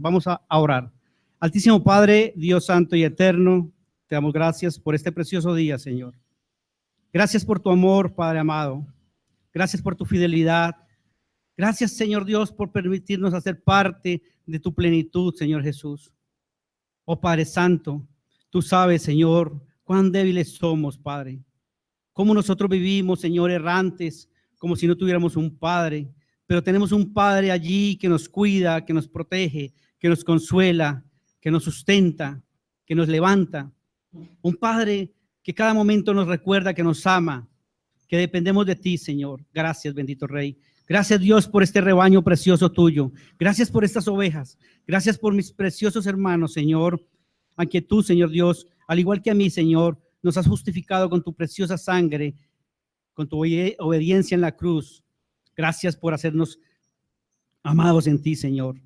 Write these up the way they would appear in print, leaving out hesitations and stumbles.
Vamos a orar. Altísimo Padre, Dios santo y eterno, te damos gracias por este precioso día, Señor. Gracias por tu amor, Padre amado. Gracias por tu fidelidad. Gracias, Señor Dios, por permitirnos hacer parte de tu plenitud, Señor Jesús. Oh Padre Santo, tú sabes, Señor, cuán débiles somos, Padre. Cómo nosotros vivimos, Señor, errantes, como si no tuviéramos un Padre. Pero tenemos un Padre allí que nos cuida, que nos protege, que nos consuela, que nos sustenta, que nos levanta. Un Padre que cada momento nos recuerda que nos ama, que dependemos de ti, Señor. Gracias, bendito Rey. Gracias, Dios, por este rebaño precioso tuyo. Gracias por estas ovejas. Gracias por mis preciosos hermanos, Señor. A que tú, Señor Dios, al igual que a mí, Señor, nos has justificado con tu preciosa sangre, con tu obediencia en la cruz. Gracias por hacernos amados en ti, Señor.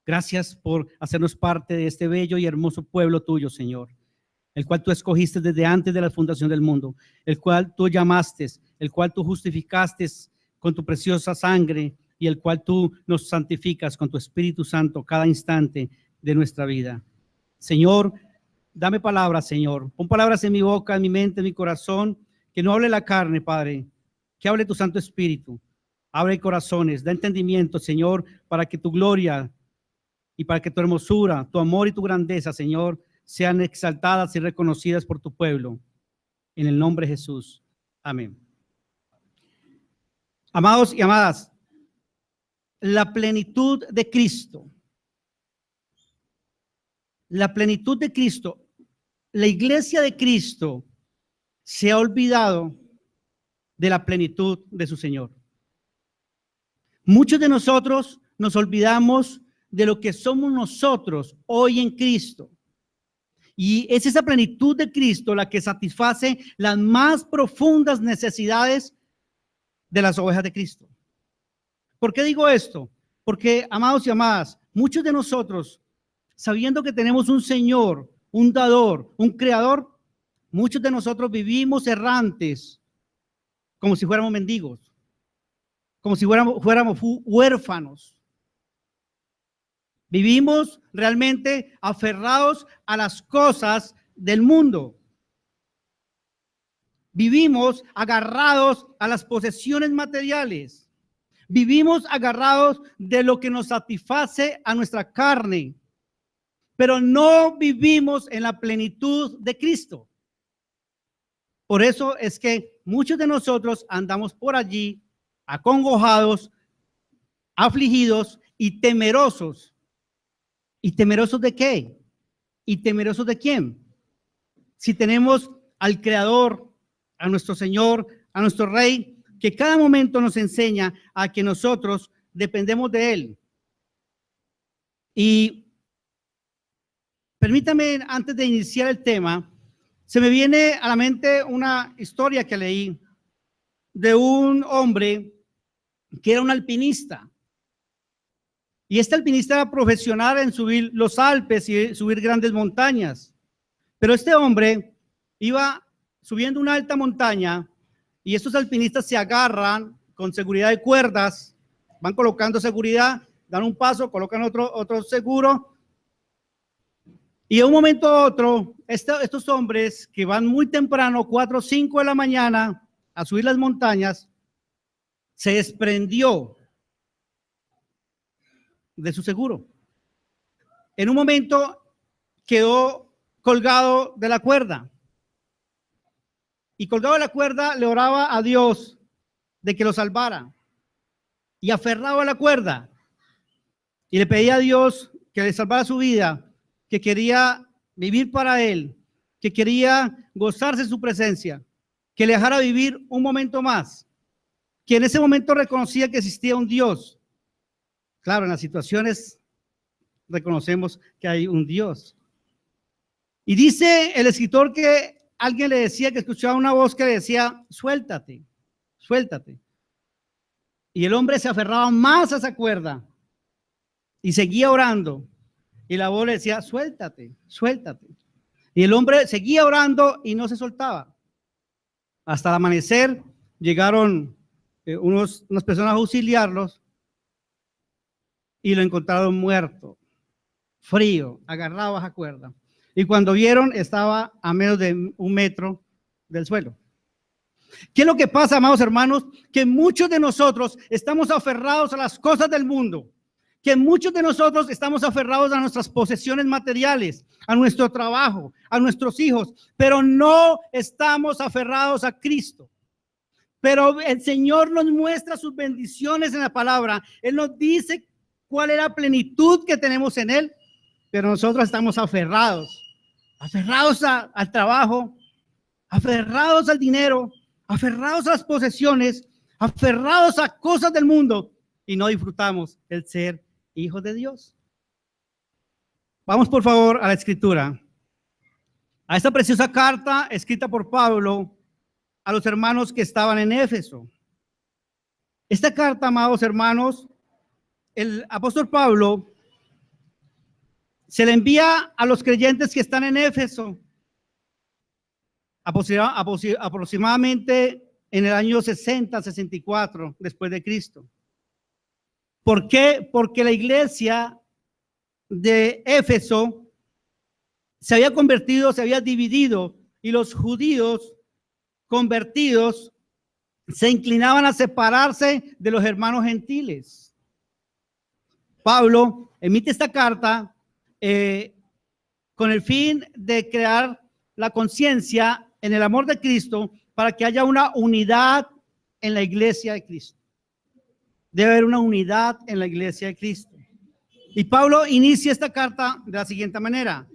Gracias por hacernos parte de este bello y hermoso pueblo tuyo, Señor, el cual tú escogiste desde antes de la fundación del mundo, el cual tú llamaste, el cual tú justificaste con tu preciosa sangre y el cual tú nos santificas con tu Espíritu Santo cada instante de nuestra vida. Señor, dame palabras, Señor. Pon palabras en mi boca, en mi mente, en mi corazón, que no hable la carne, Padre, que hable tu Santo Espíritu. Abre corazones, da entendimiento, Señor, para que tu gloria y para que tu hermosura, tu amor y tu grandeza, Señor, sean exaltadas y reconocidas por tu pueblo. En el nombre de Jesús. Amén. Amados y amadas, la plenitud de Cristo. La plenitud de Cristo. La iglesia de Cristo se ha olvidado de la plenitud de su Señor. Muchos de nosotros nos olvidamos de lo que somos nosotros hoy en Cristo. Y es esa plenitud de Cristo la que satisface las más profundas necesidades de las ovejas de Cristo. ¿Por qué digo esto? Porque, amados y amadas, muchos de nosotros, sabiendo que tenemos un Señor, un dador, un creador, muchos de nosotros vivimos errantes como si fuéramos mendigos, como si fuéramos huérfanos. Vivimos realmente aferrados a las cosas del mundo. Vivimos agarrados a las posesiones materiales. Vivimos agarrados de lo que nos satisface a nuestra carne. Pero no vivimos en la plenitud de Cristo. Por eso es que muchos de nosotros andamos por allí acongojados, afligidos y temerosos. ¿Y temerosos de qué? ¿Y temerosos de quién? Si tenemos al Creador, a nuestro Señor, a nuestro Rey, que cada momento nos enseña a que nosotros dependemos de Él. Y permítame, antes de iniciar el tema, se me viene a la mente una historia que leí de un hombre que era un alpinista. Y este alpinista era profesional en subir los Alpes y subir grandes montañas. Pero este hombre iba subiendo una alta montaña y estos alpinistas se agarran con seguridad de cuerdas, van colocando seguridad, dan un paso, colocan otro seguro. Y de un momento a otro, estos hombres que van muy temprano, 4 o 5 de la mañana, a subir las montañas, se desprendió de su seguro. En un momento quedó colgado de la cuerda. Y colgado de la cuerda le oraba a Dios de que lo salvara. Y aferrado a la cuerda. Y le pedía a Dios que le salvara su vida, que quería vivir para Él, que quería gozarse de su presencia, que le dejara vivir un momento más, que en ese momento reconocía que existía un Dios. Claro, en las situaciones reconocemos que hay un Dios. Y dice el escritor que alguien le decía, que escuchaba una voz que le decía, suéltate, suéltate. Y el hombre se aferraba más a esa cuerda y seguía orando. Y la voz le decía, suéltate, suéltate. Y el hombre seguía orando y no se soltaba. Hasta el amanecer llegaron unas personas a auxiliarlos y lo encontraron muerto. frío, agarrado baja cuerda. Y cuando vieron, estaba a menos de 1 metro del suelo. ¿Qué es lo que pasa, amados hermanos? Que muchos de nosotros estamos aferrados a las cosas del mundo, que muchos de nosotros estamos aferrados a nuestras posesiones materiales, a nuestro trabajo, a nuestros hijos, pero no estamos aferrados a Cristo. Pero el Señor nos muestra sus bendiciones en la palabra. Él nos dice cuál es la plenitud que tenemos en Él, pero nosotros estamos aferrados al trabajo, aferrados al dinero, aferrados a las posesiones, aferrados a cosas del mundo, y no disfrutamos el ser hijos de Dios. Vamos por favor a la escritura, a esta preciosa carta escrita por Pablo a los hermanos que estaban en Éfeso. Esta carta, amados hermanos, el apóstol Pablo se le envía a los creyentes que están en Éfeso aproximadamente en el año 60-64 después de Cristo. ¿Por qué? Porque la iglesia de Éfeso se había convertido, se había dividido, y los judíos convertidos se inclinaban a separarse de los hermanos gentiles. Pablo emite esta carta con el fin de crear la conciencia en el amor de Cristo para que haya una unidad en la iglesia de Cristo. Debe haber una unidad en la iglesia de Cristo. Y Pablo inicia esta carta de la siguiente manera.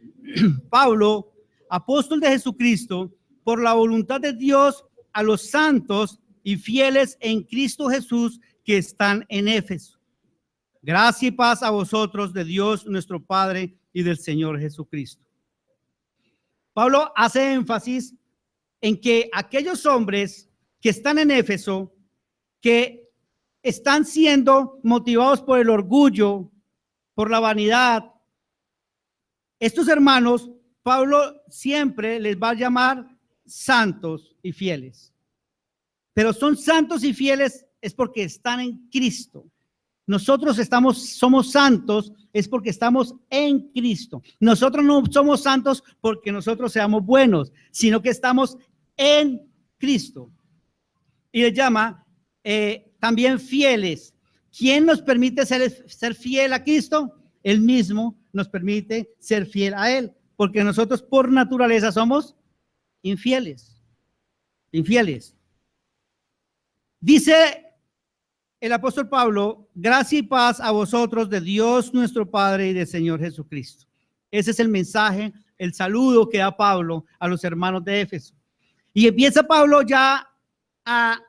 Pablo, apóstol de Jesucristo, por la voluntad de Dios, a los santos y fieles en Cristo Jesús que están en Éfeso. Gracia y paz a vosotros de Dios nuestro Padre y del Señor Jesucristo. Pablo hace énfasis en que aquellos hombres que están en Éfeso, que están siendo motivados por el orgullo, por la vanidad, estos hermanos, Pablo siempre les va a llamar santos y fieles. Pero son santos y fieles es porque están en Cristo. Nosotros somos santos es porque estamos en Cristo. Nosotros no somos santos porque nosotros seamos buenos, sino que estamos en Cristo. Y le llama también fieles. ¿Quién nos permite ser fiel a Cristo? Él mismo nos permite ser fiel a Él, porque nosotros por naturaleza somos infieles. Dice el apóstol Pablo, gracia y paz a vosotros de Dios nuestro Padre y del Señor Jesucristo. Ese es el mensaje, el saludo que da Pablo a los hermanos de Éfeso. Y empieza Pablo ya a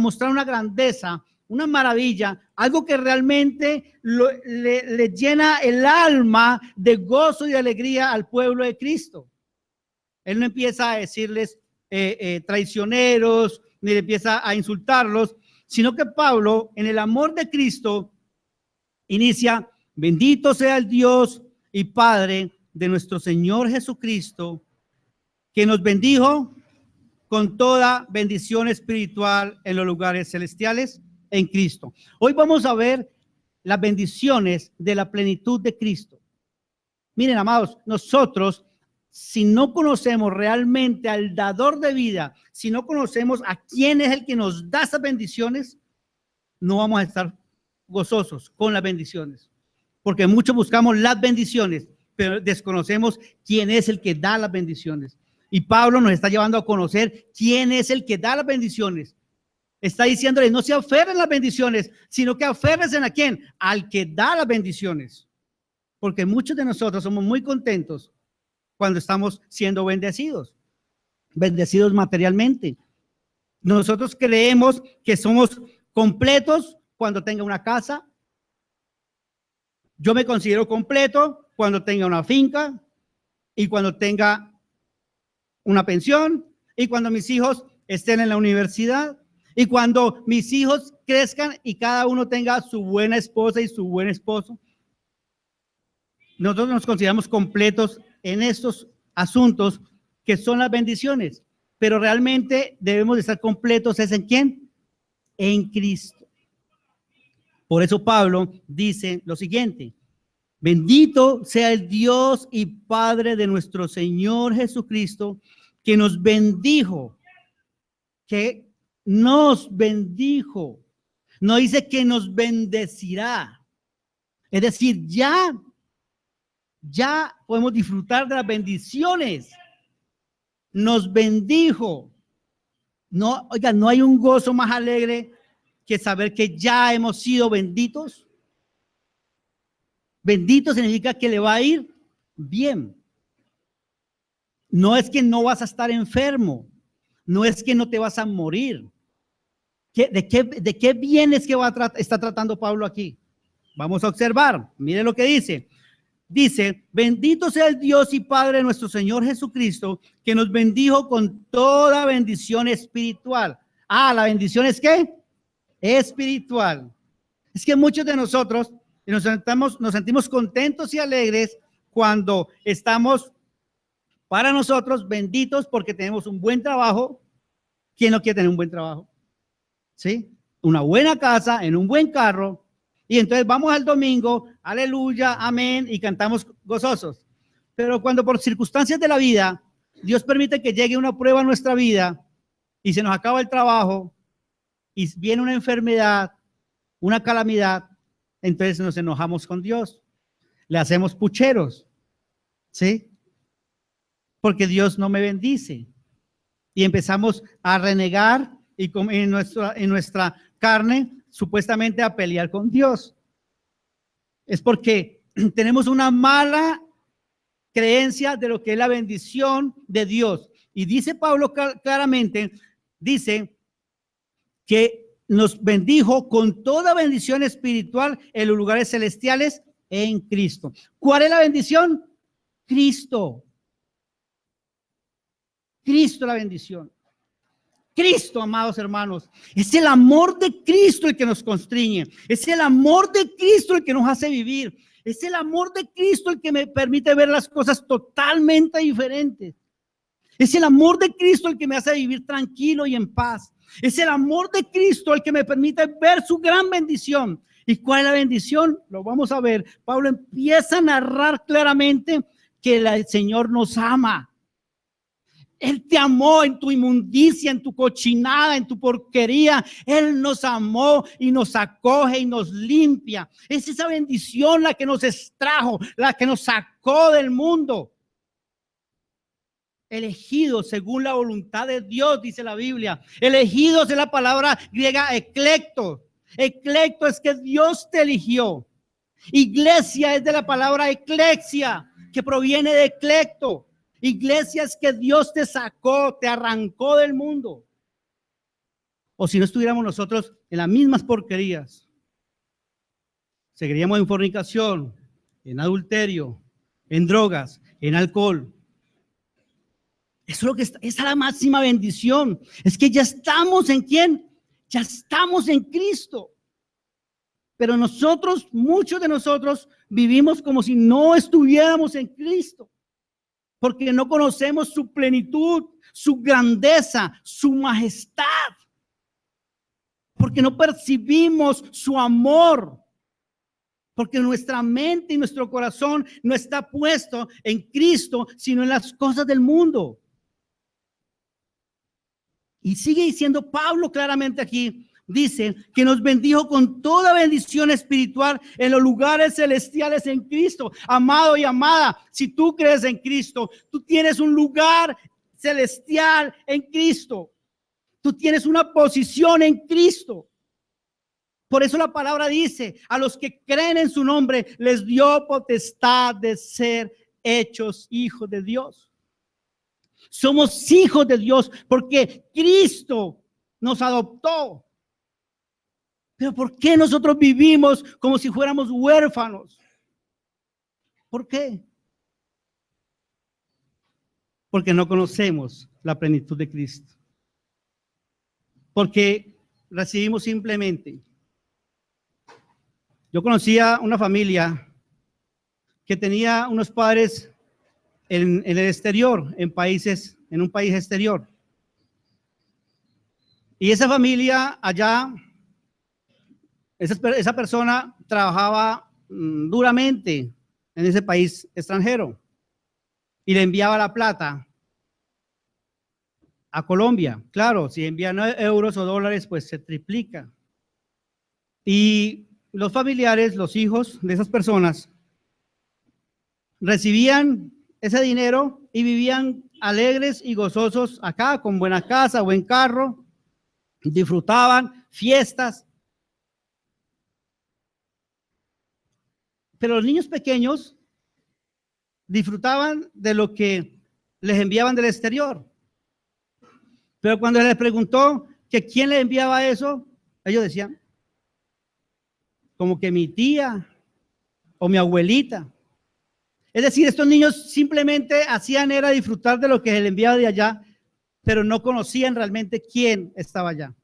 mostrar una grandeza, una maravilla, algo que realmente le llena el alma de gozo y de alegría al pueblo de Cristo. Él no empieza a decirles traicioneros, ni le empieza a insultarlos, sino que Pablo, en el amor de Cristo, inicia: bendito sea el Dios y Padre de nuestro Señor Jesucristo, que nos bendijo con toda bendición espiritual en los lugares celestiales en Cristo. Hoy vamos a ver las bendiciones de la plenitud de Cristo. Miren, amados, nosotros, si no conocemos realmente al dador de vida, si no conocemos a quién es el que nos da esas bendiciones, no vamos a estar gozosos con las bendiciones, porque muchos buscamos las bendiciones, pero desconocemos quién es el que da las bendiciones. Y Pablo nos está llevando a conocer quién es el que da las bendiciones. Está diciéndole, no se aferren las bendiciones, sino que aférrense a quién, al que da las bendiciones, porque muchos de nosotros somos muy contentos cuando estamos siendo bendecidos materialmente. Nosotros creemos que somos completos cuando tenga una casa. Yo me considero completo cuando tenga una finca y cuando tenga una pensión y cuando mis hijos estén en la universidad y cuando mis hijos crezcan y cada uno tenga su buena esposa y su buen esposo. Nosotros nos consideramos completos en estos asuntos que son las bendiciones, pero realmente debemos de estar completos. ¿Es en quién? En Cristo. Por eso Pablo dice lo siguiente: Bendito sea el Dios y Padre de nuestro Señor Jesucristo, que nos bendijo, que nos bendijo. No dice que nos bendecirá. Es decir, ya podemos disfrutar de las bendiciones. Nos bendijo. No, oiga, no hay un gozo más alegre que saber que ya hemos sido benditos. Bendito significa que le va a ir bien. No es que no vas a estar enfermo. No es que no te vas a morir. ¿De qué bien es que está tratando Pablo aquí? Vamos a observar. Mire lo que dice. Dice, bendito sea el Dios y Padre de nuestro Señor Jesucristo, que nos bendijo con toda bendición espiritual. Ah, ¿la bendición es qué? Espiritual. Es que muchos de nosotros nos sentimos contentos y alegres cuando estamos para nosotros benditos porque tenemos un buen trabajo. ¿Quién no quiere tener un buen trabajo? ¿Sí? Una buena casa, en un buen carro. Y entonces vamos al domingo, aleluya, amén, y cantamos gozosos. Pero cuando por circunstancias de la vida, Dios permite que llegue una prueba a nuestra vida y se nos acaba el trabajo y viene una enfermedad, una calamidad, entonces nos enojamos con Dios. Le hacemos pucheros, ¿sí? Porque Dios no me bendice. Y empezamos a renegar y en nuestra carne supuestamente a pelear con Dios. Es porque tenemos una mala creencia de lo que es la bendición de Dios. Y dice Pablo claramente, dice que nos bendijo con toda bendición espiritual en los lugares celestiales en Cristo. ¿Cuál es la bendición? Cristo. Cristo la bendición. Cristo, amados hermanos, es el amor de Cristo el que nos constriñe, es el amor de Cristo el que nos hace vivir, es el amor de Cristo el que me permite ver las cosas totalmente diferentes, es el amor de Cristo el que me hace vivir tranquilo y en paz, es el amor de Cristo el que me permite ver su gran bendición. ¿Y cuál es la bendición? Lo vamos a ver. Pablo empieza a narrar claramente que el Señor nos ama. Él te amó en tu inmundicia, en tu cochinada, en tu porquería. Él nos amó y nos acoge y nos limpia. Es esa bendición la que nos extrajo, la que nos sacó del mundo. Elegidos según la voluntad de Dios, dice la Biblia. Elegidos es la palabra griega eclecto. Eclecto es que Dios te eligió. Iglesia es de la palabra eclesia, que proviene de eclecto. Iglesia es que Dios te sacó, te arrancó del mundo. O si no estuviéramos nosotros en las mismas porquerías, seguiríamos en fornicación, en adulterio, en drogas, en alcohol. Eso es lo que esa es la máxima bendición. Es que ya estamos en ¿quién? Ya estamos en Cristo. Pero nosotros, muchos de nosotros, vivimos como si no estuviéramos en Cristo. Porque no conocemos su plenitud, su grandeza, su majestad. Porque no percibimos su amor. Porque nuestra mente y nuestro corazón no está puesto en Cristo, sino en las cosas del mundo. Y sigue diciendo Pablo claramente aquí, dice que nos bendijo con toda bendición espiritual en los lugares celestiales en Cristo. Amado y amada, si tú crees en Cristo, tú tienes un lugar celestial en Cristo. Tú tienes una posición en Cristo. Por eso la palabra dice, a los que creen en su nombre, les dio potestad de ser hechos hijos de Dios. Somos hijos de Dios porque Cristo nos adoptó. Pero ¿por qué nosotros vivimos como si fuéramos huérfanos? ¿Por qué? Porque no conocemos la plenitud de Cristo. Porque recibimos simplemente. Yo conocía una familia que tenía unos padres en el exterior, en un país exterior. Y esa familia allá, esa persona trabajaba duramente, en ese país extranjero y le enviaba la plata a Colombia. Claro, si envían euros o dólares, pues se triplica. Y los familiares, los hijos de esas personas, recibían ese dinero y vivían alegres y gozosos acá, con buena casa, buen carro, disfrutaban fiestas. Pero los niños pequeños disfrutaban de lo que les enviaban del exterior. Pero cuando les preguntó que quién le enviaba eso, ellos decían, como que mi tía o mi abuelita. Es decir, estos niños simplemente hacían era disfrutar de lo que se les enviaba de allá, pero no conocían realmente quién estaba allá.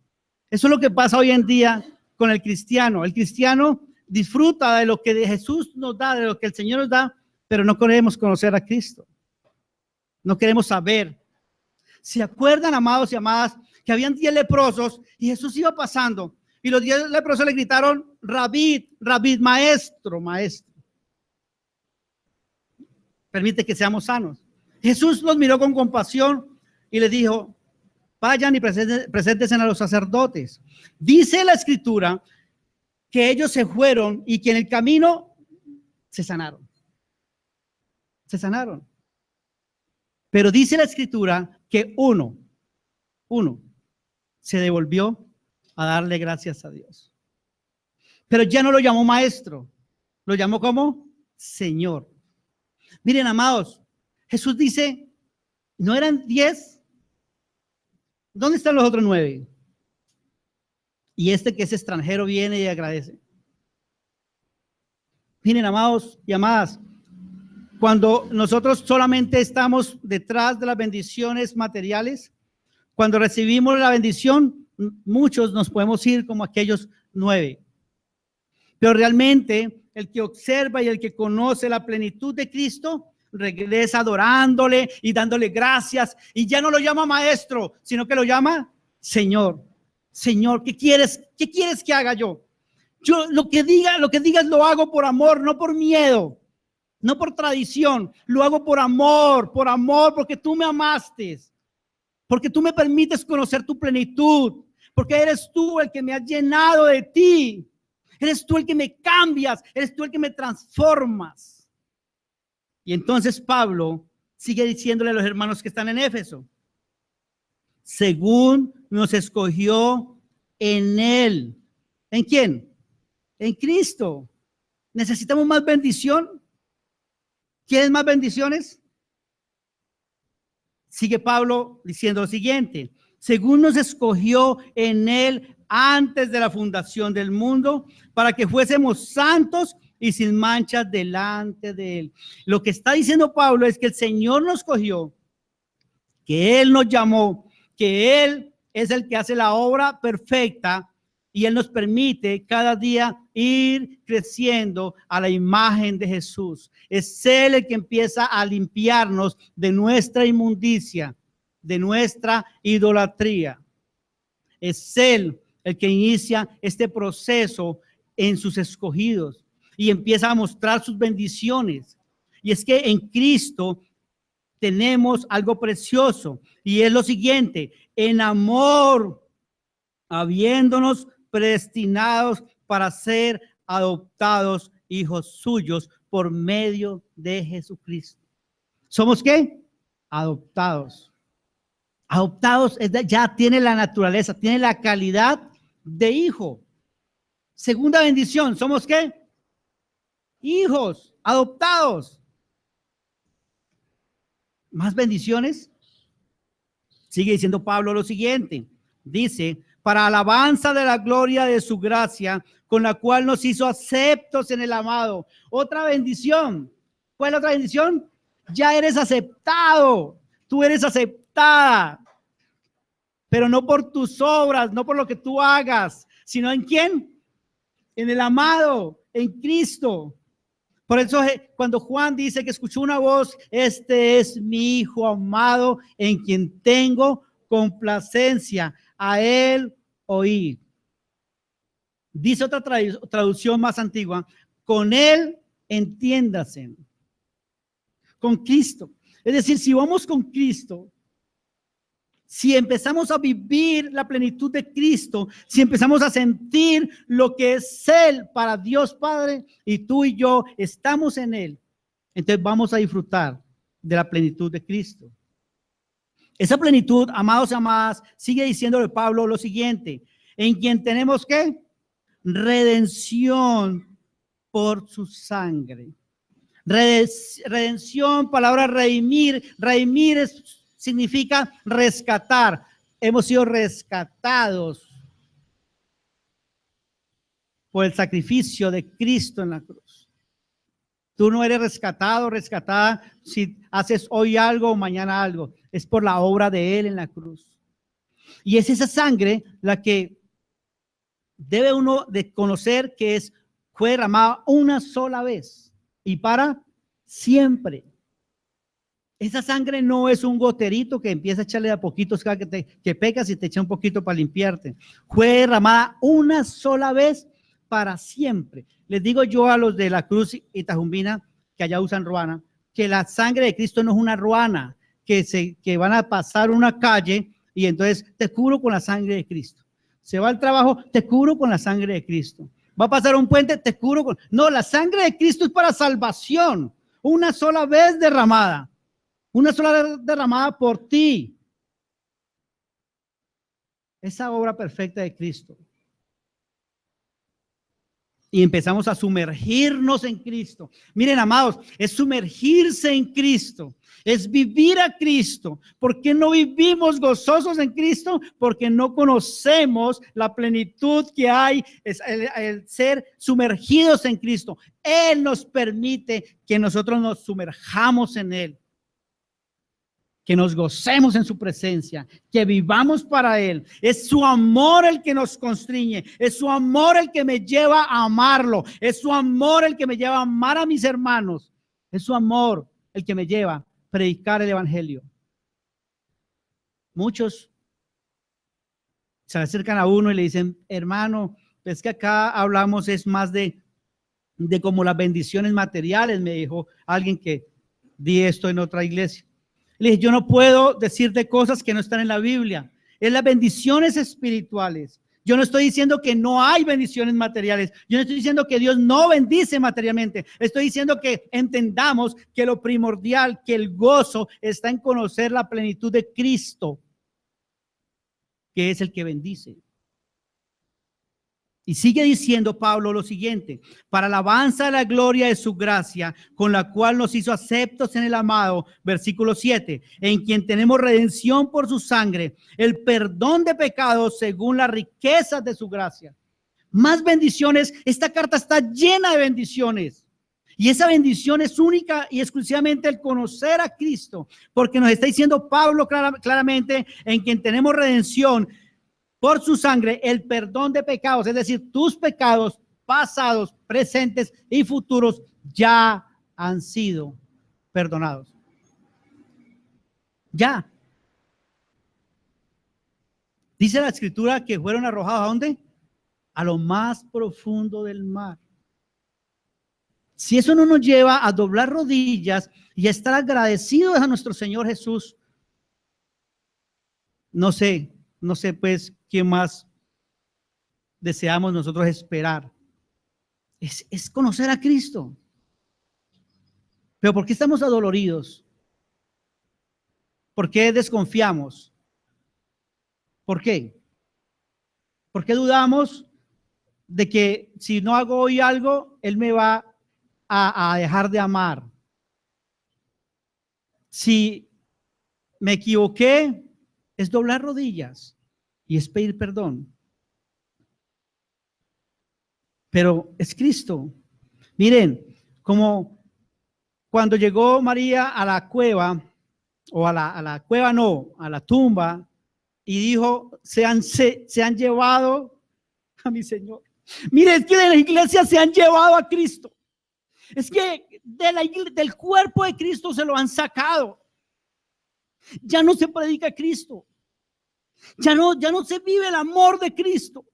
Eso es lo que pasa hoy en día con el cristiano. El cristiano disfruta de lo que de Jesús nos da, de lo que el Señor nos da, pero no queremos conocer a Cristo. No queremos saber. ¿Se acuerdan, amados y amadas, que habían 10 leprosos y Jesús iba pasando y los 10 leprosos le gritaron, Rabí, Rabí, maestro, maestro? Permite que seamos sanos. Jesús los miró con compasión y les dijo, vayan y preséntense a los sacerdotes. Dice la escritura que ellos se fueron y que en el camino se sanaron. Se sanaron. Pero dice la escritura que uno se devolvió a darle gracias a Dios. Pero ya no lo llamó maestro, lo llamó como Señor. Miren, amados, Jesús dice, ¿no eran 10? ¿Dónde están los otros 9? Y este que es extranjero viene y agradece. Miren, amados y amadas, cuando nosotros solamente estamos detrás de las bendiciones materiales, cuando recibimos la bendición, muchos nos podemos ir como aquellos 9. Pero realmente el que observa y el que conoce la plenitud de Cristo regresa adorándole y dándole gracias, y ya no lo llama maestro, sino que lo llama Señor. Señor, ¿qué quieres que haga yo? Yo lo que digas lo hago por amor, no por miedo, no por tradición. Lo hago por amor, porque tú me amaste, porque tú me permites conocer tu plenitud, porque eres tú el que me has llenado de ti. Eres tú el que me cambias, eres tú el que me transformas. Y entonces Pablo sigue diciéndole a los hermanos que están en Éfeso, según nos escogió en él. ¿En quién? En Cristo. ¿Necesitamos más bendición? ¿Quieres más bendiciones? Sigue Pablo diciendo lo siguiente, según nos escogió en él antes de la fundación del mundo, para que fuésemos santos y sin manchas delante de él. Lo que está diciendo Pablo es que el Señor nos escogió, que él nos llamó, que él es el que hace la obra perfecta y él nos permite cada día ir creciendo a la imagen de Jesús. Es él el que empieza a limpiarnos de nuestra inmundicia, de nuestra idolatría. Es él el que inicia este proceso en sus escogidos y empieza a mostrar sus bendiciones. Y es que en Cristo tenemos algo precioso y es lo siguiente: en amor, habiéndonos predestinados para ser adoptados hijos suyos por medio de Jesucristo. ¿Somos qué? Adoptados. Adoptados ya tiene la naturaleza, tiene la calidad de hijo. Segunda bendición, ¿somos qué? Hijos, adoptados. ¿Más bendiciones? Sigue diciendo Pablo lo siguiente. Dice, para alabanza de la gloria de su gracia, con la cual nos hizo aceptos en el amado. Otra bendición. ¿Cuál es la otra bendición? Ya eres aceptado. Tú eres aceptada. Pero no por tus obras, no por lo que tú hagas, sino ¿en quién? En el amado, en Cristo. Por eso cuando Juan dice que escuchó una voz, este es mi hijo amado en quien tengo complacencia, a él oí. Dice otra traducción más antigua, con él entiéndase, con Cristo. Es decir, si vamos con Cristo, si empezamos a vivir la plenitud de Cristo, si empezamos a sentir lo que es Él para Dios Padre, y tú y yo estamos en Él, entonces vamos a disfrutar de la plenitud de Cristo. Esa plenitud, amados y amadas, sigue diciéndole Pablo lo siguiente: en quien tenemos ¿qué? Redención por su sangre. Redención, palabra redimir. Redimir significa rescatar. Hemos sido rescatados por el sacrificio de Cristo en la cruz. Tú no eres rescatado, rescatada si haces hoy algo o mañana algo. Es por la obra de Él en la cruz. Y es esa sangre la que debe uno de conocer, que fue derramada una sola vez y para siempre. Esa sangre no es un goterito que empieza a echarle a poquitos cada que pecas y te echa un poquito para limpiarte. Fue derramada una sola vez para siempre. Les digo yo a los de la Cruz y Tajumbina, que allá usan ruana, que la sangre de Cristo no es una ruana, que van a pasar una calle y entonces te cubro con la sangre de Cristo. Se va al trabajo, te cubro con la sangre de Cristo. Va a pasar un puente, te cubro con... No, la sangre de Cristo es para salvación. Una sola vez derramada. Una sola vez derramada por ti. Esa obra perfecta de Cristo. Y empezamos a sumergirnos en Cristo. Miren, amados, es sumergirse en Cristo. Es vivir a Cristo. ¿Por qué no vivimos gozosos en Cristo? Porque no conocemos la plenitud que hay, es el ser sumergidos en Cristo. Él nos permite que nosotros nos sumerjamos en Él, que nos gocemos en su presencia, que vivamos para Él. Es su amor el que nos constriñe, es su amor el que me lleva a amarlo, es su amor el que me lleva a amar a mis hermanos, es su amor el que me lleva a predicar el evangelio. Muchos se acercan a uno y le dicen: hermano, es que acá hablamos es más de como las bendiciones materiales. Me dijo alguien que di esto en otra iglesia. Le dije: yo no puedo decirte cosas que no están en la Biblia. Es las bendiciones espirituales. Yo no estoy diciendo que no hay bendiciones materiales. Yo no estoy diciendo que Dios no bendice materialmente. Estoy diciendo que entendamos que lo primordial, que el gozo está en conocer la plenitud de Cristo, que es el que bendice. Y sigue diciendo Pablo lo siguiente: para alabanza de la gloria de su gracia, con la cual nos hizo aceptos en el amado, versículo 7, en quien tenemos redención por su sangre, el perdón de pecados según las riquezas de su gracia. Más bendiciones. Esta carta está llena de bendiciones. Y esa bendición es única y exclusivamente el conocer a Cristo, porque nos está diciendo Pablo claramente: en quien tenemos redención por su sangre, el perdón de pecados, es decir, tus pecados pasados, presentes y futuros ya han sido perdonados. Ya. Dice la escritura que fueron arrojados ¿a dónde? A lo más profundo del mar. Si eso no nos lleva a doblar rodillas y a estar agradecidos a nuestro Señor Jesús, no sé pues qué más deseamos nosotros esperar. Es conocer a Cristo. Pero ¿por qué estamos adoloridos? ¿Por qué desconfiamos? ¿Por qué? ¿Por qué dudamos de que si no hago hoy algo, Él me va a dejar de amar? Si me equivoqué, es doblar rodillas y es pedir perdón. Pero es Cristo. Miren, como cuando llegó María a la cueva, o a la cueva no, a la tumba, y dijo: se han llevado a mi Señor. Miren, es que de la iglesia se han llevado a Cristo. Es que del cuerpo de Cristo se lo han sacado. Ya no se predica Cristo. Ya no se vive el amor de Cristo.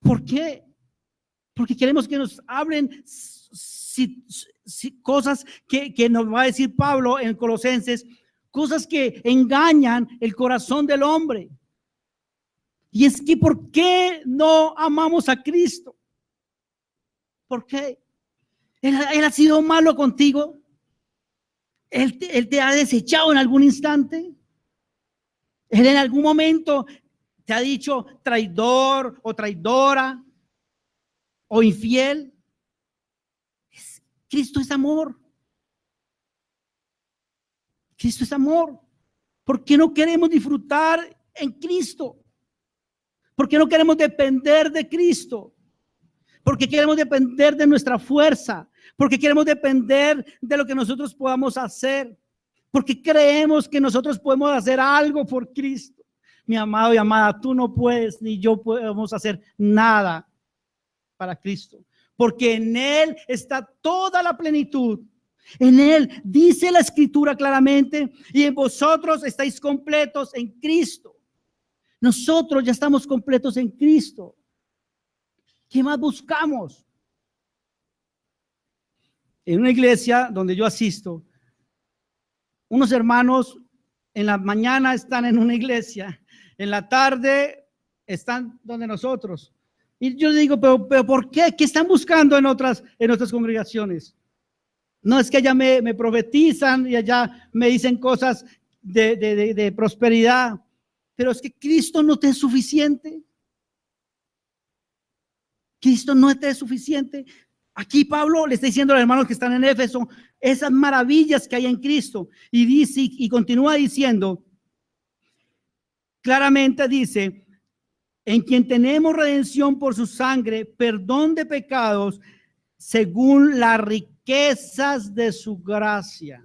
¿Por qué? Porque queremos que nos hablen cosas que nos va a decir Pablo en Colosenses, cosas que engañan el corazón del hombre. Y es que, ¿por qué no amamos a Cristo? ¿Por qué? ¿Él ha sido malo contigo? ¿Él te ha desechado en algún instante? ¿Él en algún momento te ha dicho traidor o traidora o infiel? Cristo es amor. Cristo es amor. ¿Por qué no queremos disfrutar en Cristo? ¿Por qué no queremos depender de Cristo? Porque queremos depender de nuestra fuerza, porque queremos depender de lo que nosotros podamos hacer, porque creemos que nosotros podemos hacer algo por Cristo. Mi amado y amada, tú no puedes ni yo podemos hacer nada para Cristo, porque en Él está toda la plenitud. En Él dice la Escritura claramente, y en vosotros estáis completos en Cristo. Nosotros ya estamos completos en Cristo. ¿Qué más buscamos? En una iglesia donde yo asisto, unos hermanos en la mañana están en una iglesia, en la tarde están donde nosotros. Y yo digo, pero ¿por qué? ¿Qué están buscando en otras congregaciones? No es que allá me profetizan y allá me dicen cosas de prosperidad, pero es que Cristo no te es suficiente. Cristo no te es suficiente. Aquí Pablo le está diciendo a los hermanos que están en Éfeso esas maravillas que hay en Cristo, y dice y continúa diciendo claramente, dice, en quien tenemos redención por su sangre, perdón de pecados según las riquezas de su gracia.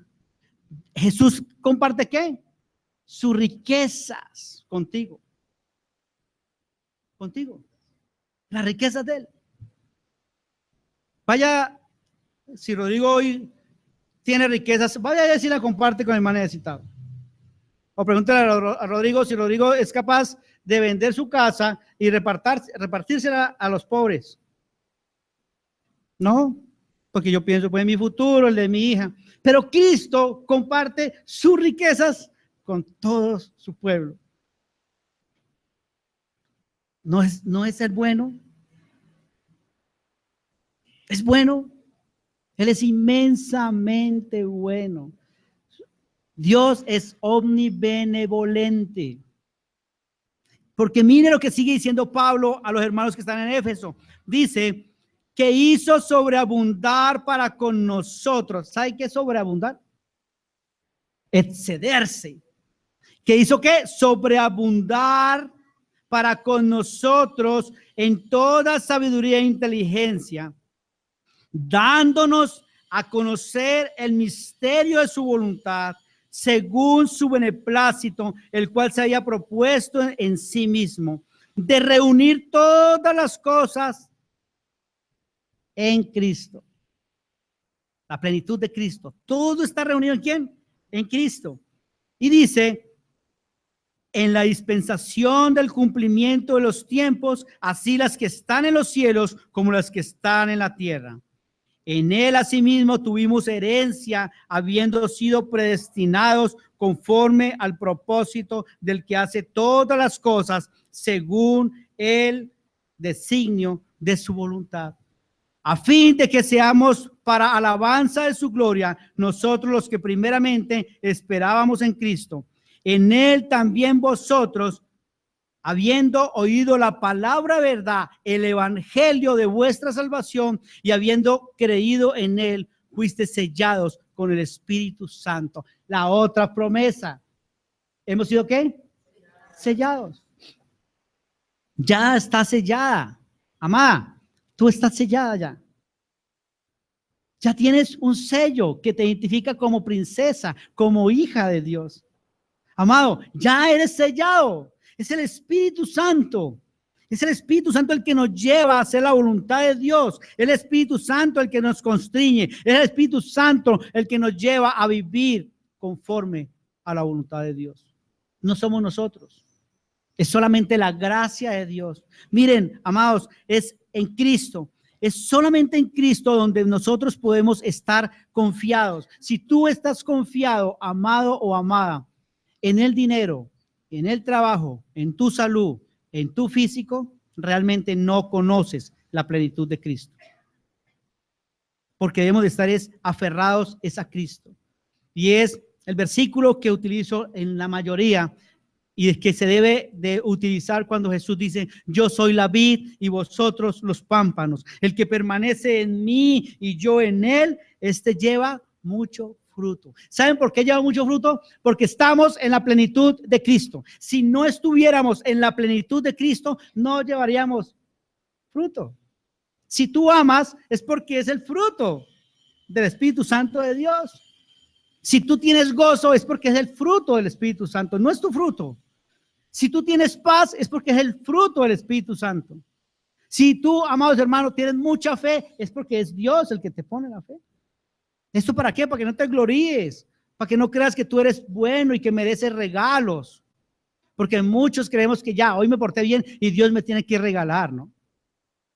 Jesús comparte ¿qué? Sus riquezas contigo. Las riquezas de Él. Vaya, si Rodrigo hoy tiene riquezas, vaya a ver si la comparte con el más necesitado. O pregúntale a Rodrigo si Rodrigo es capaz de vender su casa y repartírsela a los pobres. No, porque yo pienso pues en mi futuro, el de mi hija. Pero Cristo comparte sus riquezas con todo su pueblo. ¿No es ser bueno? Es bueno. Él es inmensamente bueno. Dios es omnibenevolente. Porque mire lo que sigue diciendo Pablo a los hermanos que están en Éfeso. Dice que hizo sobreabundar para con nosotros. ¿Sabe qué es sobreabundar? Excederse. ¿Qué hizo qué? Sobreabundar para con nosotros en toda sabiduría e inteligencia, dándonos a conocer el misterio de su voluntad, según su beneplácito, el cual se había propuesto en sí mismo, de reunir todas las cosas en Cristo. La plenitud de Cristo. Todo está reunido ¿en quién? En Cristo. Y dice, en la dispensación del cumplimiento de los tiempos, así las que están en los cielos como las que están en la tierra. En Él asimismo tuvimos herencia, habiendo sido predestinados conforme al propósito del que hace todas las cosas según el designio de su voluntad, a fin de que seamos para alabanza de su gloria, nosotros los que primeramente esperábamos en Cristo. En Él también vosotros, habiendo oído la palabra verdad, el evangelio de vuestra salvación, y habiendo creído en Él, fuisteis sellados con el Espíritu Santo. La otra promesa. ¿Hemos sido qué? Sellados. Ya está sellada. Amada, tú estás sellada ya. Ya tienes un sello que te identifica como princesa, como hija de Dios. Amado, ya eres sellado. Es el Espíritu Santo. Es el Espíritu Santo el que nos lleva a hacer la voluntad de Dios. Es el Espíritu Santo el que nos constriñe. Es el Espíritu Santo el que nos lleva a vivir conforme a la voluntad de Dios. No somos nosotros. Es solamente la gracia de Dios. Miren, amados, es en Cristo. Es solamente en Cristo donde nosotros podemos estar confiados. Si tú estás confiado, amado o amada, en el dinero, en el trabajo, en tu salud, en tu físico, realmente no conoces la plenitud de Cristo. Porque debemos de estar aferrados a Cristo. Y es el versículo que utilizo en la mayoría y es que se debe de utilizar cuando Jesús dice: yo soy la vid y vosotros los pámpanos. El que permanece en mí y yo en él, este lleva mucho fruto. ¿Saben por qué lleva mucho fruto? Porque estamos en la plenitud de Cristo. Si no estuviéramos en la plenitud de Cristo, no llevaríamos fruto. Si tú amas, es porque es el fruto del Espíritu Santo de Dios. Si tú tienes gozo, es porque es el fruto del Espíritu Santo, no es tu fruto. Si tú tienes paz, es porque es el fruto del Espíritu Santo. Si tú, amados hermanos, tienes mucha fe, es porque es Dios el que te pone la fe. ¿Esto para qué? Para que no te gloríes, para que no creas que tú eres bueno y que mereces regalos. Porque muchos creemos que ya, hoy me porté bien y Dios me tiene que regalar, ¿no?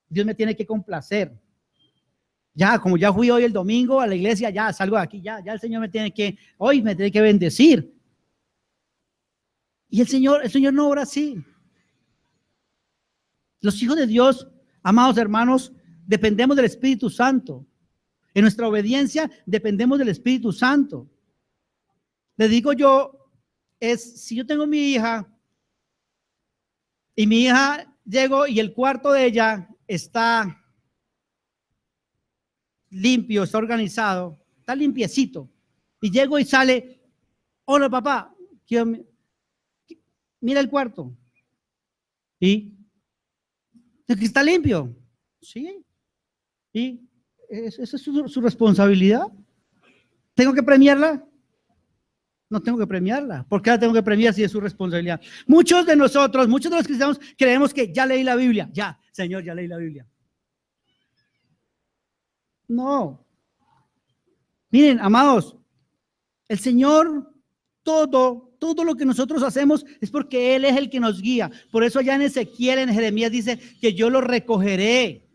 Dios me tiene que complacer. Ya, como ya fui hoy el domingo a la iglesia, ya salgo de aquí, ya el Señor hoy me tiene que bendecir. Y el Señor no obra así. Los hijos de Dios, amados hermanos, dependemos del Espíritu Santo. En nuestra obediencia dependemos del Espíritu Santo. Le digo yo, si yo tengo mi hija y mi hija llego y el cuarto de ella está limpio, está organizado, está limpiecito, y llego y sale: hola papá, mira el cuarto. ¿Y? ¿Que está limpio? Sí. ¿Y esa es su responsabilidad? ¿Tengo que premiarla? No tengo que premiarla. ¿Por qué la tengo que premiar si es su responsabilidad? Muchos de los cristianos, creemos que ya leí la Biblia. Ya, Señor, ya leí la Biblia. No. Miren, amados, el Señor, todo lo que nosotros hacemos es porque Él es el que nos guía. Por eso allá en Ezequiel, en Jeremías dice que yo los recogeré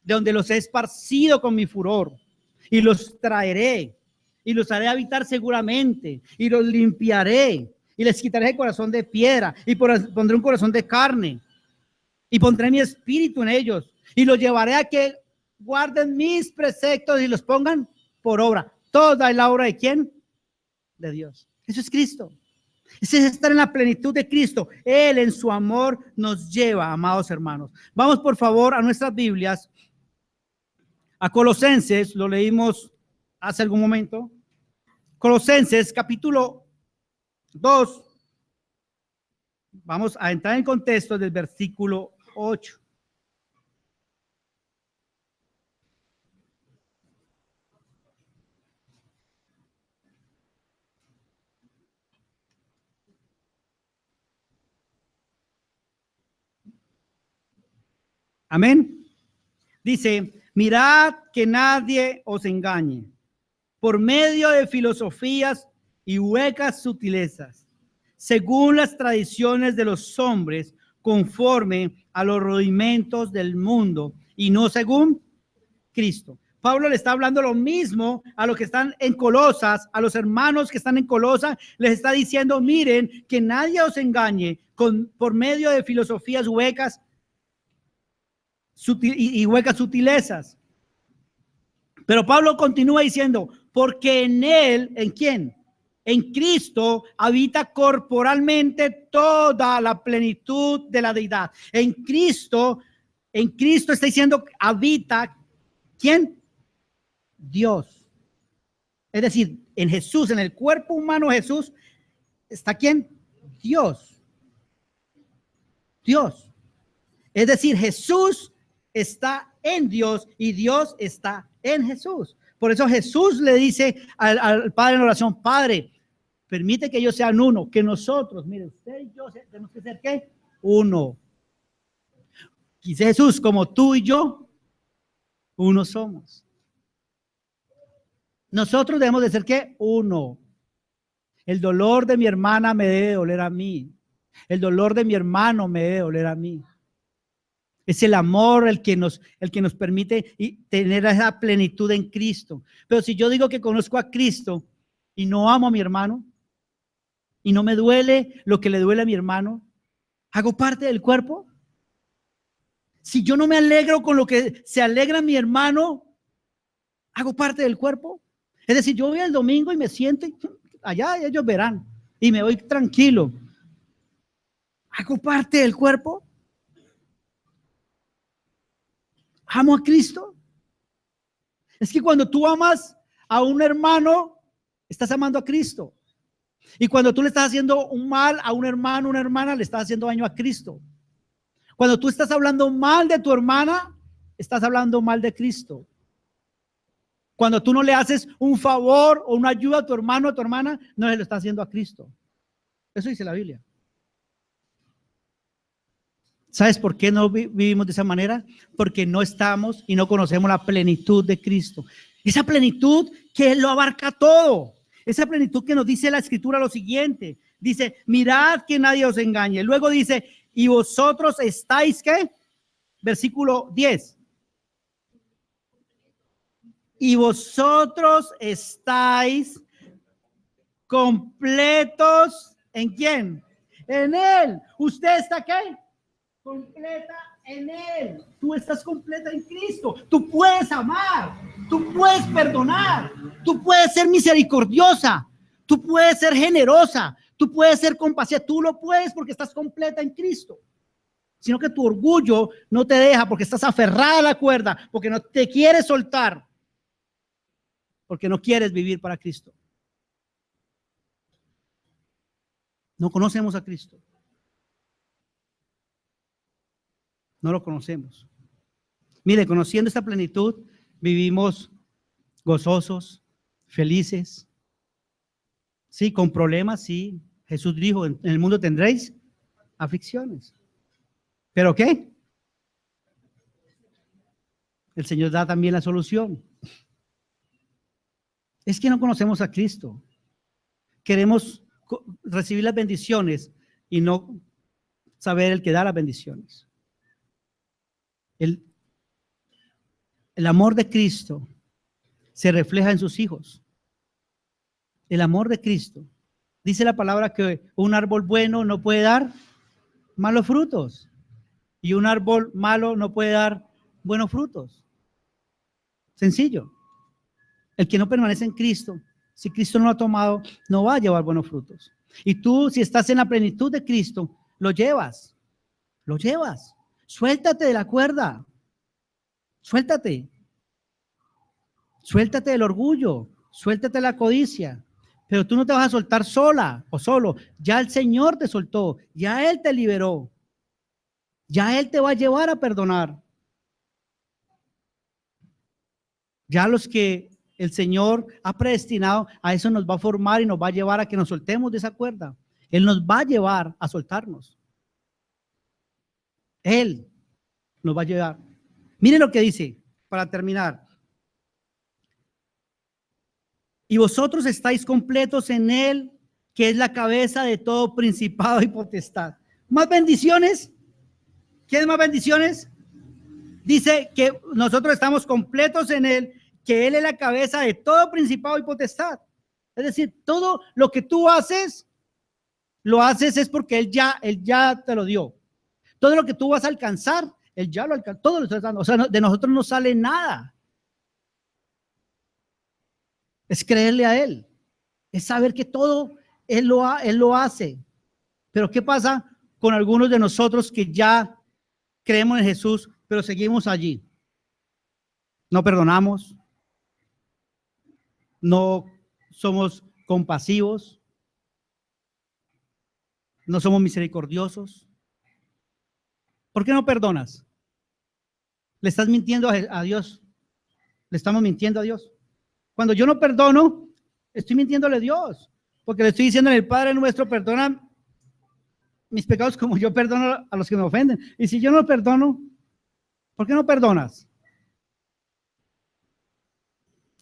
de donde los he esparcido con mi furor y los traeré y los haré habitar seguramente y los limpiaré y les quitaré el corazón de piedra y pondré un corazón de carne y pondré mi espíritu en ellos y los llevaré a que guarden mis preceptos y los pongan por obra. Toda la obra de ¿quién? De Dios. Eso es Cristo. Ese es estar en la plenitud de Cristo. Él en su amor nos lleva, amados hermanos. Vamos por favor a nuestras Biblias, a Colosenses, lo leímos hace algún momento. Colosenses capítulo 2. Vamos a entrar en contexto del versículo 8. Amén. Dice: mirad que nadie os engañe por medio de filosofías y huecas sutilezas, según las tradiciones de los hombres, conforme a los rudimentos del mundo y no según Cristo. Pablo le está hablando lo mismo a los que están en Colosas, a los hermanos que están en Colosas, les está diciendo: miren que nadie os engañe por medio de filosofías huecas y huecas sutilezas. Pero Pablo continúa diciendo: porque en él, ¿en quién? En Cristo habita corporalmente toda la plenitud de la deidad. En Cristo está diciendo habita ¿quién? Dios. Es decir, en Jesús, en el cuerpo humano de Jesús, ¿está quién? Dios. Dios. Es decir, Jesús está en Dios y Dios está en Jesús. Por eso Jesús le dice al Padre en oración: Padre, permite que ellos sean uno, que nosotros, mire, usted y yo tenemos que ser ¿qué? Uno. Dice Jesús: como tú y yo, uno somos. Nosotros debemos de ser ¿qué? Uno. El dolor de mi hermana me debe doler a mí. El dolor de mi hermano me debe doler a mí. Es el amor el que nos permite tener esa plenitud en Cristo. Pero si yo digo que conozco a Cristo y no amo a mi hermano y no me duele lo que le duele a mi hermano, ¿hago parte del cuerpo? Si yo no me alegro con lo que se alegra mi hermano, ¿hago parte del cuerpo? Es decir, yo voy el domingo y me siento y allá ellos verán y me voy tranquilo. ¿Hago parte del cuerpo? ¿Amo a Cristo? Es que cuando tú amas a un hermano, estás amando a Cristo. Y cuando tú le estás haciendo un mal a un hermano, una hermana, le estás haciendo daño a Cristo. Cuando tú estás hablando mal de tu hermana, estás hablando mal de Cristo. Cuando tú no le haces un favor o una ayuda a tu hermano o a tu hermana, no le lo estás haciendo a Cristo. Eso dice la Biblia. ¿Sabes por qué no vivimos de esa manera? Porque no estamos y no conocemos la plenitud de Cristo. Esa plenitud que lo abarca todo. Esa plenitud que nos dice la Escritura lo siguiente. Dice, mirad que nadie os engañe. Luego dice, y vosotros estáis, ¿qué? Versículo 10. Y vosotros estáis completos, ¿en quién? En Él. ¿Usted está qué? Completa en Él. Tú estás completa en Cristo. Tú puedes amar, tú puedes perdonar, tú puedes ser misericordiosa, tú puedes ser generosa, tú puedes ser compasiva. Tú lo puedes porque estás completa en Cristo. Sino que tu orgullo no te deja porque estás aferrada a la cuerda, porque no te quieres soltar, porque no quieres vivir para Cristo. No conocemos a Cristo. No lo conocemos. Mire, conociendo esta plenitud, vivimos gozosos, felices. Sí, con problemas, sí. Jesús dijo, en el mundo tendréis aflicciones. ¿Pero qué? El Señor da también la solución. Es que no conocemos a Cristo. Queremos recibir las bendiciones y no saber el que da las bendiciones. El amor de Cristo se refleja en sus hijos. El amor de Cristo. Dice la palabra que un árbol bueno no puede dar malos frutos y un árbol malo no puede dar buenos frutos. Sencillo. El que no permanece en Cristo, si Cristo no lo ha tomado, no va a llevar buenos frutos. Y tú, si estás en la plenitud de Cristo, lo llevas. Lo llevas. Suéltate de la cuerda. Suéltate. Suéltate del orgullo. Suéltate de la codicia. Pero tú no te vas a soltar sola o solo. Ya el Señor te soltó. Ya Él te liberó. Ya Él te va a llevar a perdonar. Ya los que el Señor ha predestinado, a eso nos va a formar y nos va a llevar a que nos soltemos de esa cuerda. Él nos va a llevar a soltarnos. Él nos va a llevar. Mire lo que dice, para terminar. Y vosotros estáis completos en Él, que es la cabeza de todo principado y potestad. ¿Más bendiciones? ¿Quieren más bendiciones? Dice que nosotros estamos completos en Él, que Él es la cabeza de todo principado y potestad. Es decir, todo lo que tú haces, lo haces es porque Él ya te lo dio. Todo lo que tú vas a alcanzar, Él ya lo alcanzó, todo lo está dando. O sea, de nosotros no sale nada. Es creerle a Él. Es saber que todo Él lo hace. Pero ¿qué pasa con algunos de nosotros que ya creemos en Jesús, pero seguimos allí? No perdonamos. No somos compasivos. No somos misericordiosos. ¿Por qué no perdonas? Le estás mintiendo a Dios. Le estamos mintiendo a Dios. Cuando yo no perdono, estoy mintiéndole a Dios. Porque le estoy diciendo al Padre nuestro, perdona mis pecados como yo perdono a los que me ofenden. Y si yo no perdono, ¿por qué no perdonas?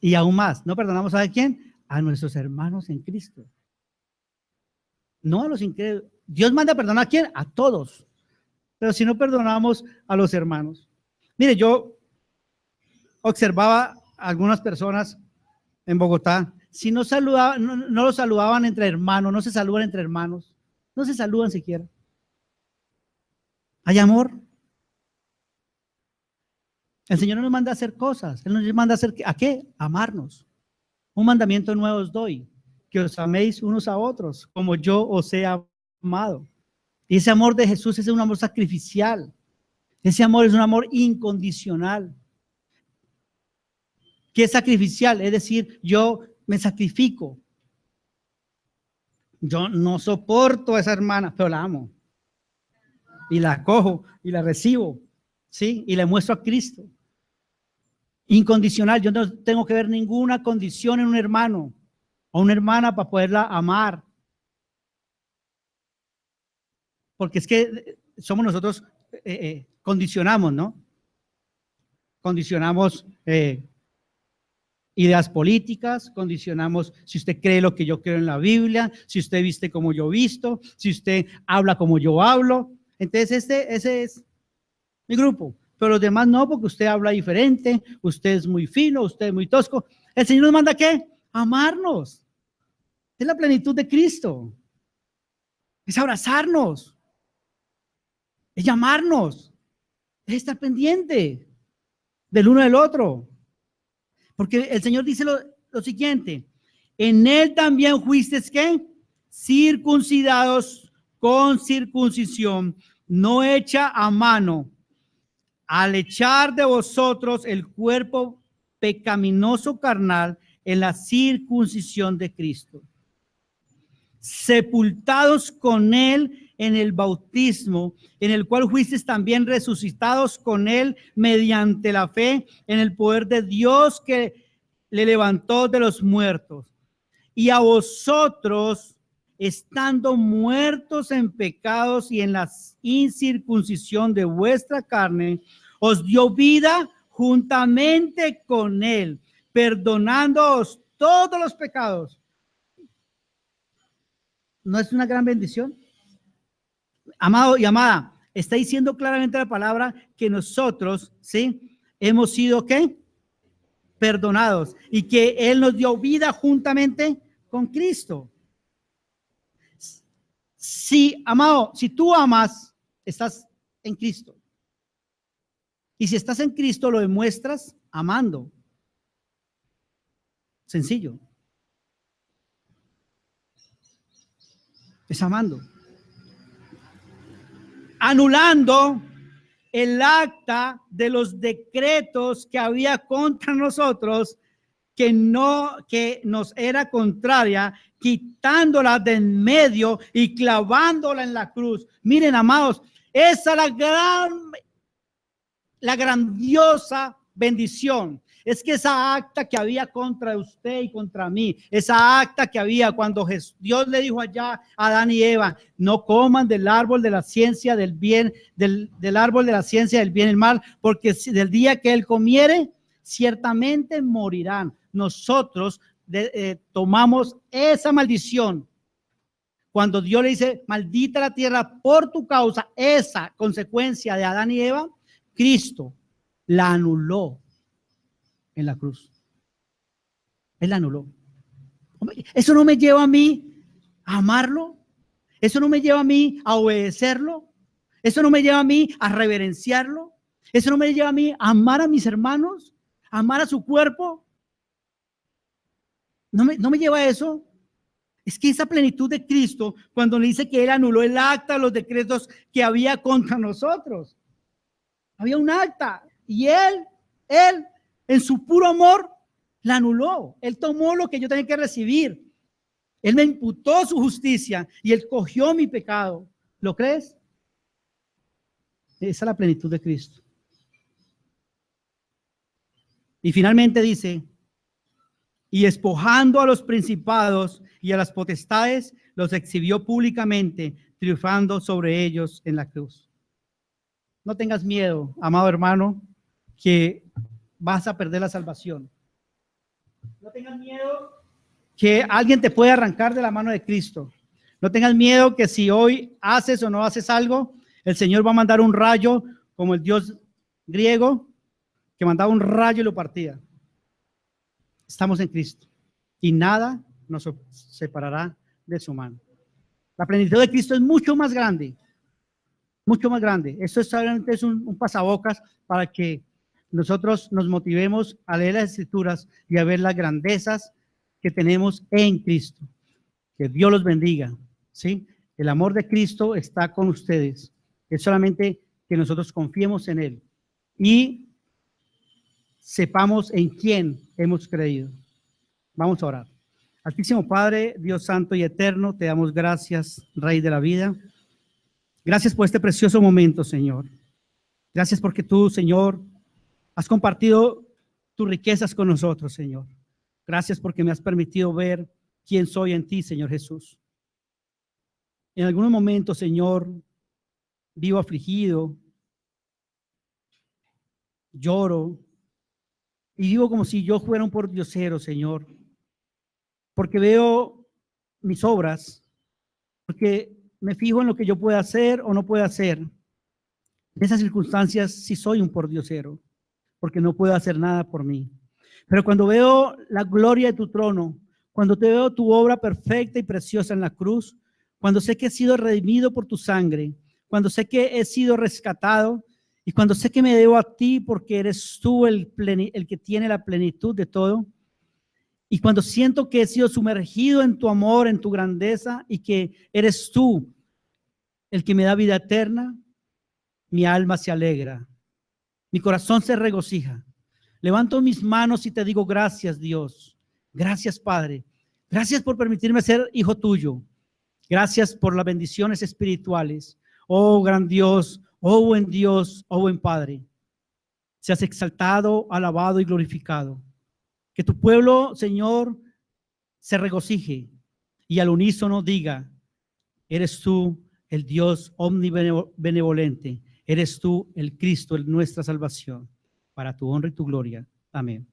Y aún más, no perdonamos a quién? A nuestros hermanos en Cristo. No a los incrédulos. Dios manda a perdonar a quién? A todos. pero si no perdonamos a los hermanos. Mire, yo observaba a algunas personas en Bogotá, si no saludaban, no los saludaban entre hermanos, no se saludan entre hermanos, no se saludan siquiera. ¿Hay amor? El Señor no nos manda a hacer cosas, Él nos manda a hacer, ¿a qué? Amarnos. Un mandamiento nuevo os doy, que os améis unos a otros, como yo os he amado. Y ese amor de Jesús es un amor sacrificial. Ese amor es un amor incondicional. ¿Qué es sacrificial? Es decir, yo me sacrifico. Yo no soporto a esa hermana, pero la amo. Y la acojo y la recibo, ¿sí? Y le muestro a Cristo. Incondicional. Yo no tengo que ver ninguna condición en un hermano o una hermana para poderla amar. Porque es que somos nosotros, condicionamos, ¿no? Condicionamos ideas políticas, condicionamos si usted cree lo que yo creo en la Biblia, si usted viste como yo visto, si usted habla como yo hablo. Entonces ese es mi grupo, pero los demás no, porque usted habla diferente, usted es muy fino, usted es muy tosco. El Señor nos manda ¿qué? Amarnos. Es la plenitud de Cristo. Es abrazarnos. Es llamarnos. Es estar pendiente del uno del otro. Porque el Señor dice lo siguiente: en Él también fuisteis ¿qué? Circuncidados con circuncisión no hecha a mano, al echar de vosotros el cuerpo pecaminoso carnal en la circuncisión de Cristo, sepultados con Él en el bautismo, en el cual fuisteis también resucitados con Él mediante la fe en el poder de Dios que le levantó de los muertos. Y a vosotros, estando muertos en pecados y en la incircuncisión de vuestra carne, os dio vida juntamente con Él, perdonándoos todos los pecados. ¿No es una gran bendición? Amado y amada, está diciendo claramente la palabra que nosotros, ¿sí? Hemos sido, ¿qué? Perdonados, y que Él nos dio vida juntamente con Cristo. Sí, amado, si tú amas, estás en Cristo. Y si estás en Cristo, lo demuestras amando. Sencillo. Es amando. Anulando el acta de los decretos que había contra nosotros, que nos era contraria, quitándola de en medio y clavándola en la cruz. Miren, amados, esa es la grandiosa bendición. Es que esa acta que había contra usted y contra mí, esa acta que había cuando Dios le dijo allá a Adán y Eva: no coman del árbol de la ciencia del bien, del árbol de la ciencia del bien y el mal, porque del día que él comiere, ciertamente morirán. Nosotros tomamos esa maldición. Cuando Dios le dice: maldita la tierra por tu causa, esa consecuencia de Adán y Eva, Cristo la anuló en la cruz. Él la anuló. Eso no me lleva a mí a amarlo. Eso no me lleva a mí a obedecerlo. Eso no me lleva a mí a reverenciarlo. Eso no me lleva a mí a amar a mis hermanos, a amar a su cuerpo. No me lleva a eso. Es que esa plenitud de Cristo, cuando le dice que Él anuló el acta, los decretos que había contra nosotros. Había un acta y Él, en su puro amor, la anuló. Él tomó lo que yo tenía que recibir. Él me imputó su justicia y Él cogió mi pecado. ¿Lo crees? Esa es la plenitud de Cristo. Y finalmente dice: y despojando a los principados y a las potestades, los exhibió públicamente, triunfando sobre ellos en la cruz. No tengas miedo, amado hermano, que vas a perder la salvación. No tengas miedo que alguien te puede arrancar de la mano de Cristo. No tengas miedo que si hoy haces o no haces algo, El Señor va a mandar un rayo como el Dios griego que mandaba un rayo y lo partía. Estamos en Cristo y nada nos separará de su mano. La plenitud de Cristo es mucho más grande, mucho más grande. Esto solamente es un pasabocas para que nosotros nos motivemos a leer las Escrituras y a ver las grandezas que tenemos en Cristo. Que Dios los bendiga, ¿sí? El amor de Cristo está con ustedes. Es solamente que nosotros confiemos en Él y sepamos en quién hemos creído. Vamos a orar. Altísimo Padre, Dios santo y eterno, te damos gracias, Rey de la vida. Gracias por este precioso momento, Señor. Gracias porque tú, Señor, has compartido tus riquezas con nosotros, Señor. Gracias porque me has permitido ver quién soy en ti, Señor Jesús. En algunos momentos, Señor, vivo afligido, lloro y vivo como si yo fuera un pordiosero, Señor, porque veo mis obras, porque me fijo en lo que yo pueda hacer o no pueda hacer. En esas circunstancias sí soy un pordiosero, porque no puedo hacer nada por mí. Pero cuando veo la gloria de tu trono, cuando te veo tu obra perfecta y preciosa en la cruz, cuando sé que he sido redimido por tu sangre, cuando sé que he sido rescatado y cuando sé que me debo a ti porque eres tú el que tiene la plenitud de todo, y cuando siento que he sido sumergido en tu amor, en tu grandeza y que eres tú el que me da vida eterna, mi alma se alegra, mi corazón se regocija. Levanto mis manos y te digo gracias, Dios. Gracias, Padre. Gracias por permitirme ser hijo tuyo. Gracias por las bendiciones espirituales. Oh, gran Dios, oh, buen Dios, oh, buen Padre. Seas exaltado, alabado y glorificado. Que tu pueblo, Señor, se regocije y al unísono diga, eres tú el Dios omnibenevolente. Eres tú el Cristo, nuestra salvación. Para tu honra y tu gloria. Amén.